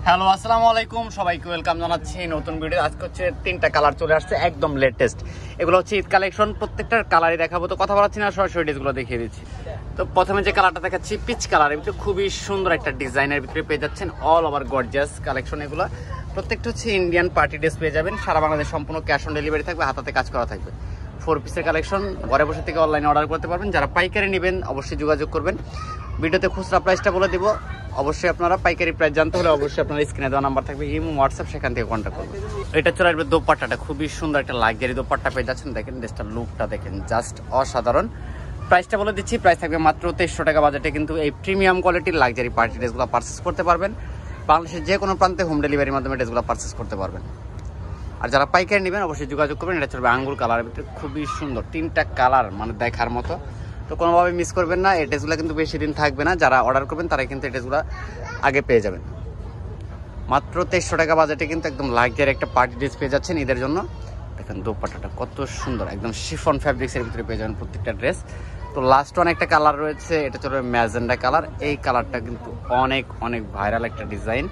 Hello, আসসালামু আলাইকুম, সবাইকে ওয়েলকাম জানাচ্ছি নতুন ভিডিও। আজকে হচ্ছে 3টা কালার চলে আসছে, একদম লেটেস্ট। এগুলো হচ্ছে ঈদ কালেকশন, প্রত্যেকটার কালারই দেখাবো। তো কথা বলাচ্ছি না, সরাসরি ড্রেসগুলো দেখিয়ে দিচ্ছি। তো প্রথমে যে কালারটা দেখাচ্ছি পিচ কালারের ভিতরে, খুবই সুন্দর একটা ডিজাইনের ভিতরে পেয়ে যাচ্ছেন অল ওভার গর্জিয়াস কালেকশন। এগুলো প্রত্যেকটা হচ্ছে ইন্ডিয়ান পার্টি ড্রেস পেয়ে যাবেন। সারা বাংলাদেশ সম্পূর্ণ ক্যাশ অন ডেলিভারি থাকবে, হাতাতে কাজ করা থাকবে। 4 পিসের কালেকশন, ঘরে বসে থেকে অনলাইনে অর্ডার করতে পারবেন। যারা পাইকারি নেবেন অবশ্যই যোগাযোগ করবেন। ভিডিওতে খুচরা প্রাইসটা বলে দিব। অবশ্যই আপনারা পাইকারি প্রাইস জানতে হলে অবশ্যই আপনার স্ক্রিনে দেওয়া নাম্বার থাকবে, ইমো হোয়াটসঅ্যাপ, সেখান থেকে কন্ট্যাক্ট করবেন। এটা চলে আসবে দোপাট্টাটা, খুবই সুন্দর একটা লাক্সারি দোপাট্টা পেয়ে যাচ্ছেন। দেখেন ড্রেসটার লুকটা দেখেন, জাস্ট অসাধারণ। প্রাইসটা বলে দিচ্ছি, প্রাইস থাকবে মাত্র 2300 টাকা। বাজেটে কিন্তু এই প্রিমিয়াম কোয়ালিটির লাক্সারি পার্টি ড্রেসগুলো পারচেস করতে পারবেন। বাংলাদেশের যে কোনো প্রান্তে হোম ডেলিভারির মাধ্যমে ড্রেসগুলো পারচেস করতে পারবেন। আর যারা পাইকারি নেবেন অবশ্যই যোগাযোগ করবেন। এটা চলবে আঙ্গুর কালারের ভিতরে, খুবই সুন্দর 3টা কালার, মানে দেখার মতো। তো কোনোভাবে মিস করবেন না। এই ড্রেসগুলো কিন্তু বেশি দিন থাকবে না, যারা অর্ডার করবেন তারাই কিন্তু এই ড্রেসগুলো আগে পেয়ে যাবেন। মাত্র 2300 টাকা বাজেটে কিন্তু একদম লাক্সারি একটা পার্টি ড্রেস পেয়ে যাচ্ছেন ঈদের জন্য। দেখেন দোপাট্টাটা কত সুন্দর, একদম শিফন ফ্যাব্রিক্সের ভিতরে পেয়ে যাবেন প্রত্যেকটা ড্রেস। তো লাস্ট ওয়ান একটা কালার রয়েছে, এটা চলবে ম্যাজেন্ডা কালার। এই কালারটা কিন্তু অনেক অনেক ভাইরাল একটা ডিজাইন।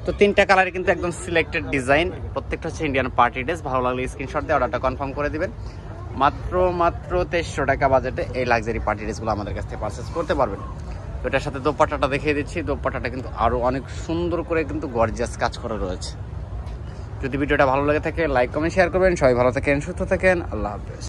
তো 3টা কালারে কিন্তু একদম সিলেক্টেড ডিজাইন, প্রত্যেকটা হচ্ছে ইন্ডিয়ান পার্টি ড্রেস। ভালো লাগলে স্ক্রিনশট দিয়ে অর্ডারটা কনফার্ম করে দিবেন। মাত্র 2300 টাকা বাজেটে এই লাক্সারি পার্টি ড্রেসগুলো আমাদের কাছ থেকে পারচেস করতে পারবেন। তো এটার সাথে দোপাট্টাটা দেখিয়ে দিচ্ছি। দোপাট্টাটা কিন্তু আরও অনেক সুন্দর করে কিন্তু গর্জিয়াস কাজ করা রয়েছে। যদি ভিডিওটা ভালো লাগে থাকে লাইক কমেন্ট শেয়ার করবেন। সবাই ভালো থাকেন, সুস্থ থাকেন, আল্লাহ হাফেজ।